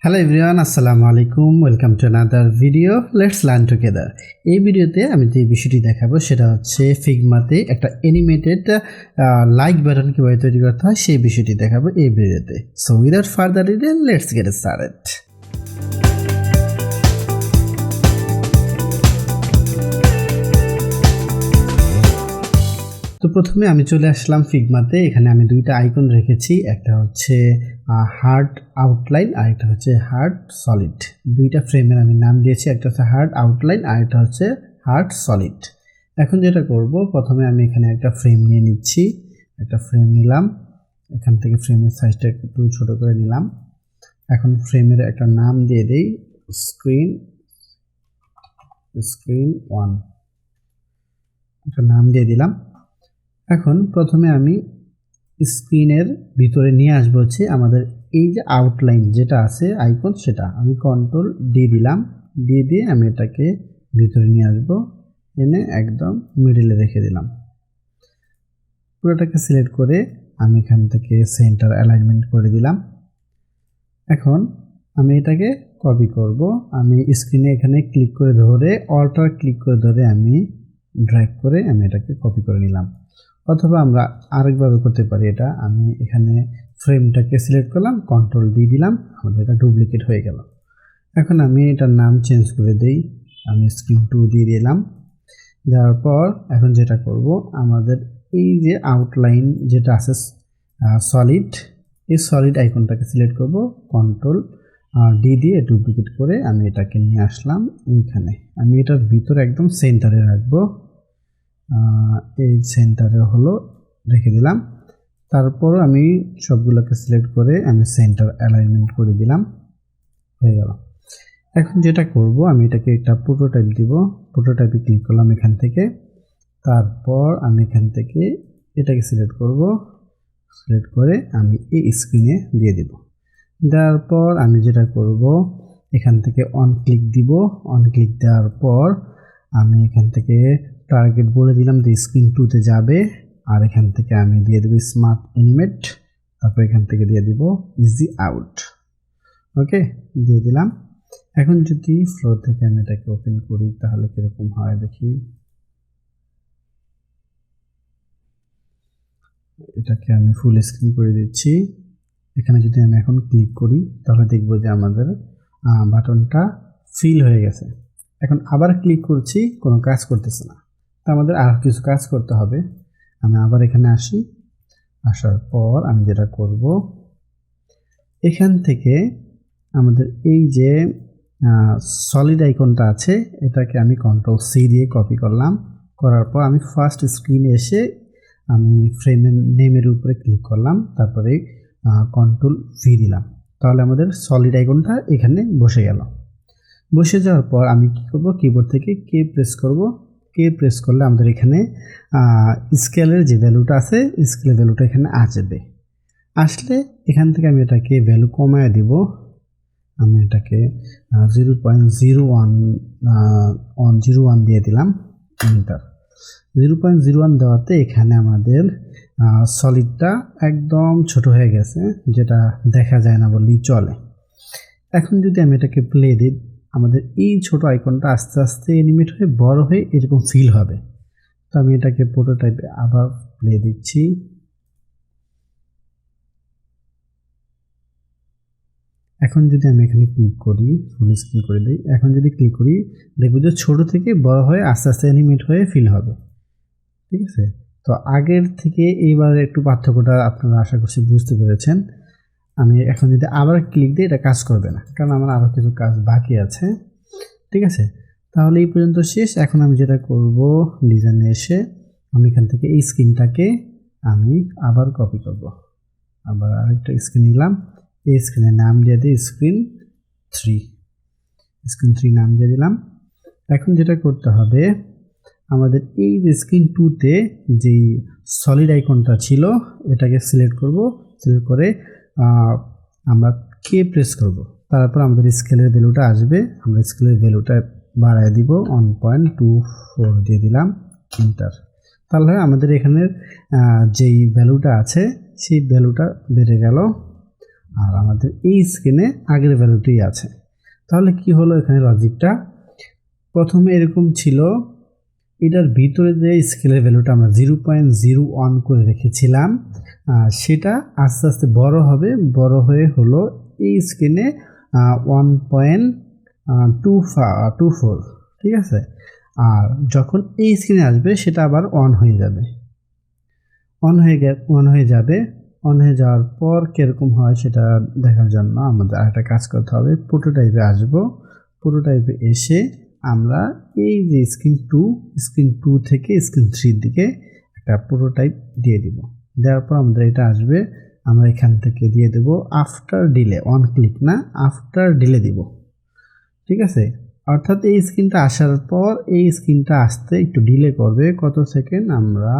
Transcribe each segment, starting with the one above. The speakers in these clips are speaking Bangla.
হ্যালো এভরিওয়ান, আসসালামু আলাইকুম। Welcome to another video. Let's learn together. এই ভিডিওতে আমি যে বিষয়টি দেখাবো সেটা হচ্ছে ফিগমাতে একটা অ্যানিমেটেড লাইক বাটন কীভাবে তৈরি করতে হয় সেই বিষয়টি দেখাবো এই ভিডিওতে। So without further delay let's get started. তো প্রথমে আমি চলে আসলাম ফিগমাতে। এখানে আমি দুইটা আইকন রেখেছি, একটা হচ্ছে হার্ড আউটলাইন আর একটা হচ্ছে হার্ড সলিড। দুইটা ফ্রেমের আমি নাম দিয়েছি, একটা হচ্ছে হার্ড আউটলাইন আর একটা হচ্ছে হার্ড সলিড। এখন যেটা করব, প্রথমে আমি এখানে একটা ফ্রেম নিয়ে নিচ্ছি। একটা ফ্রেম নিলাম, এখান থেকে ফ্রেমের সাইজটা একটু ছোট করে নিলাম। এখন ফ্রেমের একটা নাম দিয়ে দেই, স্ক্রিন 1 একটা নাম দিয়ে দিলাম। এখন প্রথমে আমি স্ক্রিনের ভিতরে নিয়ে আসবো হচ্ছে আমাদের এই যে আউটলাইন যেটা আছে আইকন, সেটা আমি কন্ট্রোল ডি দিলাম। দিয়ে আমি এটাকে ভিতরে নিয়ে আসবো, এনে একদম মিডলে রেখে দিলাম। পুরোটাকে সিলেক্ট করে আমি এখান থেকে সেন্টার অ্যালাইনমেন্ট করে দিলাম। এখন আমি এটাকে কপি করব। আমি স্ক্রিনে এখানে ক্লিক করে ধরে অল্টার ক্লিক করে ধরে আমি ড্র্যাগ করে আমি এটাকে কপি করে নিলাম। অথবা আমরা আরেকভাবে করতে পারি এটা। আমি এখানে ফ্রেমটাকে সিলেক্ট করলাম, কন্ট্রোল ডি দিলাম, আমাদের এটা ডুপ্লিকেট হয়ে গেল। এখন আমি এটার নাম চেঞ্জ করে দেই, আমি স্ক্রিন 2 দিয়ে দিলাম। দেওয়ার পর এখন যেটা করব, আমাদের এই যে আউটলাইন যেটা আছে সলিড, এই সলিড আইকনটাকে সিলেক্ট করব, কন্ট্রোল ডি দিয়ে ডুপ্লিকেট করে আমি এটাকে নিয়ে আসলাম এইখানে। আমি এটার ভিতরে একদম সেন্টারে রাখবো, এই সেন্টারে হলো রেখে দিলাম। তারপর আমি সবগুলোকে সিলেক্ট করে আমি সেন্টার অ্যালাইনমেন্ট করে দিলাম, হয়ে গেল। এখন যেটা করব, আমি এটাকে একটা প্রোটোটাইপ দিব। প্রোটোটাইপে ক্লিক করলাম এখান থেকে। তারপর আমি এখান থেকে এটাকে সিলেক্ট করব, সিলেক্ট করে আমি এই স্ক্রিনে দিয়ে দিব। দেওয়ার পর আমি যেটা করব, এখান থেকে অন ক্লিক দিব। অন ক্লিক দেওয়ার পর আমি এখান থেকে টার্গেট বলে দিলাম যে স্ক্রিন 2তে যাবে। আর এখান থেকে আমি দিয়ে দেব স্মার্ট অ্যানিমেট, তারপর এখান থেকে দিয়ে দিব ইজি আউট। ওকে, দিয়ে দিলাম। এখন যদি ফ্লো থেকে আমি এটাকে ওপেন করি তাহলে কিরকম হয় দেখি। এটাকে আমি ফুল স্ক্রিন করে দিচ্ছি। এখানে যদি আমি এখন ক্লিক করি তাহলে দেখব যে আমাদের বাটনটা ফিল হয়ে গেছে। এখন আবার ক্লিক করছি, কোনো কাজ করতেছে না। তো আমাদের আর কিছু কাজ করতে হবে। আমি আবার এখানে আসি, আসার পর আমি যেটা করব, এখান থেকে আমাদের এই যে সলিড আইকনটা আছে এটাকে আমি কন্ট্রোল সি দিয়ে কপি করলাম। করার পর আমি ফার্স্ট স্ক্রিনে এসে আমি ফ্রেমের নেমের উপরে ক্লিক করলাম, তারপরে কন্ট্রোল ভি দিলাম। তাহলে আমাদের সলিড আইকনটা এখানে বসে গেল। বসে যাওয়ার পর আমি কি করব, কিবোর্ড থেকে কে প্রেস করব। কে প্রেস করলে আমাদের এখানে স্কেলের যে ভ্যালুটা আছে স্কেলের ভ্যালুটা এখানে আসবে। আসলে এখান থেকে আমি এটাকে ভ্যালু কমায় দিব। আমি এটাকে 0.01 দিয়ে দিলাম, এন্টার। 0.01 দেওয়াতে এখানে আমাদের সলিডটা একদম ছোট হয়ে গেছে, যেটা দেখা যায় না বললেই চলে। এখন যদি আমি এটাকে প্লে দিই, আমাদের এই ছোট আইকনটা আস্তে আস্তে অ্যানিমেট হয়ে বড় হয়ে এরকম ফিল হবে। তো আমি এটাকে প্রোটোটাইপে আবার প্লে দিচ্ছি। এখন যদি আমি এখানে ক্লিক করি, ফুল স্ক্রিন করে দিই, এখন যদি ক্লিক করি দেখব যে ছোট থেকে বড় হয়ে আস্তে আস্তে অ্যানিমেট হয়ে ফিল হবে। ঠিক আছে, তো আগের থেকে এইবার একটু পার্থক্যটা আপনারা আশা করছি বুঝতে পেরেছেন। আমি এখন যদি আবার ক্লিক দিই এটা কাজ করবে না, কারণ আমার আরও কিছু কাজ বাকি আছে। ঠিক আছে, তাহলে এই পর্যন্ত শেষ। এখন আমি যেটা করব, ডিজাইনে এসে আমি এখান থেকে এই স্ক্রিনটাকে আমি আবার কপি করব। আবার আরেকটা স্ক্রিন নিলাম, এই স্ক্রিনের নাম দিয়ে দিই স্ক্রিন 3 নাম দিয়ে দিলাম। এখন যেটা করতে হবে, আমাদের এই যে স্ক্রিন 2তে যেই সলিড আইকনটা ছিল এটাকে সিলেক্ট করব। সিলেক্ট করে আমরা কে প্রেস করব, তারপর আমাদের স্কেলের ভ্যালুটা আসবে। আমরা স্কেলের ভ্যালুটা বাড়ায় দিব, 1.24 দিয়ে দিলাম, এন্টার। তাহলে আমাদের এখানের যেই ভ্যালুটা আছে সেই ভ্যালুটা বেড়ে গেল। আর আমাদের এই স্ক্রিনে আগের ভ্যালুটি আছে। তাহলে কি হলো এখানে লজিকটা, প্রথমে এরকম ছিল, এটার ভিতরে যে স্কেলের ভ্যালুটা আমরা 0.01 করে রেখেছিলাম, সেটা আস্তে আস্তে বড় হবে, বড় হয়ে হলো এই স্ক্রিনে 1.24, ঠিক আছে। আর যখন এই স্ক্রিনে আসবে সেটা আবার অন হয়ে যাবে, অন হয়ে যাওয়ার পর কীরকম হয় সেটা দেখার জন্য আমাদের আরেকটা কাজ করতে হবে। প্রোটোটাইপে আসবো, প্রোটোটাইপে এসে আমরা এই যে স্ক্রিন 2 থেকে স্ক্রিন 3 দিকে একটা প্রোটোটাইপ দিয়ে দিব। দেওয়ার পর আমাদের এটা আসবে, আমরা এখান থেকে দিয়ে দেব আফটার ডিলে, অন ক্লিক না, আফটার ডিলে দিব, ঠিক আছে। অর্থাৎ এই স্ক্রিনটা আসার পর এই স্ক্রিনটা আসতে একটু ডিলে করবে, কত সেকেন্ড, আমরা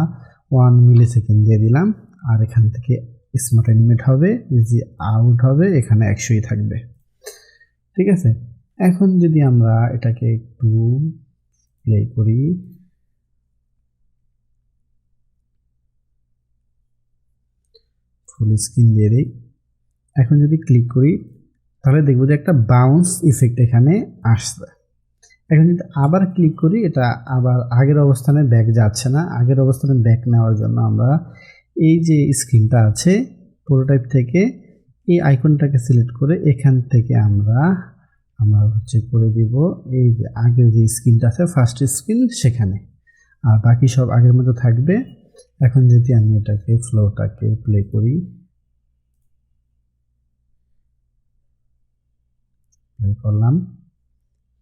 1 মিলি সেকেন্ড দিয়ে দিলাম। আর এখান থেকে স্মার্ট অ্যানিমেট হবে, ইজি আউট হবে, এখানে 100ই থাকবে, ঠিক আছে। এখন যদি আমরা এটাকে একটু প্লে করি, ফুল স্ক্রিন দিয়ে দিই, এখন যদি ক্লিক করি তাহলে দেখব যে একটা বাউন্স ইফেক্ট এখানে আসছে। এখন যদি আবার ক্লিক করি এটা আবার আগের অবস্থানে ব্যাক যাচ্ছে না। আগের অবস্থানে ব্যাক নেওয়ার জন্য আমরা এই যে স্ক্রিনটা আছে প্রোটোটাইপ থেকে এই আইকনটাকে সিলেক্ট করে এখান থেকে আমরা হচ্ছে করে দিব এই যে আগের যে স্ক্রিনটা আছে ফার্স্ট স্ক্রিন সেখানে, আর বাকি সব আগের মতো থাকবে। এখন যদি আমি এটাকে ফ্লোটাকে প্লে করি, প্লে করলাম,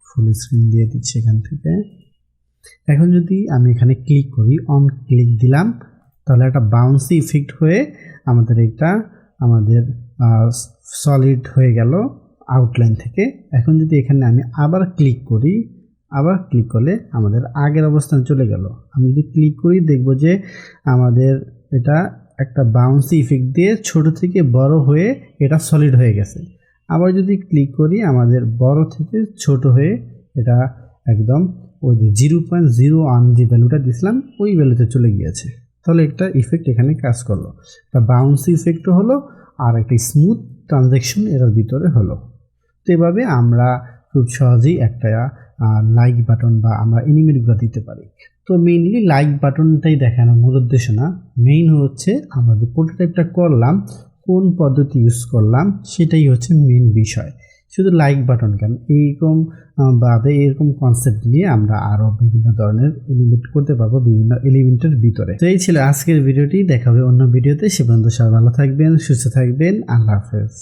ফুল স্ক্রিন দিয়ে দিচ্ছি এখান থেকে। এখন যদি আমি এখানে ক্লিক করি, অন ক্লিক দিলাম, তাহলে একটা বাউন্সি ইফেক্ট হয়ে আমাদের সলিড হয়ে গেল আউটলাইন থেকে। এখন যদি এখানে আমি আবার ক্লিক করি, আবার ক্লিক করলে আমাদের আগের অবস্থানে চলে গেল। আমি যদি ক্লিক করি দেখব যে আমাদের এটা একটা বাউন্সি ইফেক্ট দিয়ে ছোট থেকে বড় হয়ে এটা সলিড হয়ে গেছে। আবার যদি ক্লিক করি আমাদের বড় থেকে ছোট হয়ে এটা একদম ওই যে 0.01 যে ভ্যালুটা দিয়েছিলাম ওই ভ্যালুতে চলে গিয়েছে। তাহলে একটা ইফেক্ট এখানে কাজ করলো, একটা বাউন্সি ইফেক্টও হলো আর একটা স্মুথ ট্রানজ্যাকশন এর ভিতরে হলো। তো এভাবে আমরা খুব সহজেই একটা লাইক বাটন বা আমরা এনিমেটগুলো দিতে পারি। তো মেইনলি লাইক বাটনটাই দেখানোর মূল উদ্দেশ্য না, মেইন হচ্ছে আমরা যে প্রোটোটাইপটা করলাম কোন পদ্ধতি ইউজ করলাম সেটাই হচ্ছে মেইন বিষয়। শুধু লাইক বাটন কেন, এরকম কনসেপ্ট নিয়ে আমরা আরও বিভিন্ন ধরনের এলিমেন্ট করতে পারবো বিভিন্ন এলিমেন্টের ভিতরে। তো এই ছিল আজকের ভিডিওটি, দেখা হবে অন্য ভিডিওতে। সে পর্যন্ত সবাই ভালো থাকবেন, সুস্থ থাকবেন, আল্লাহ হাফেজ।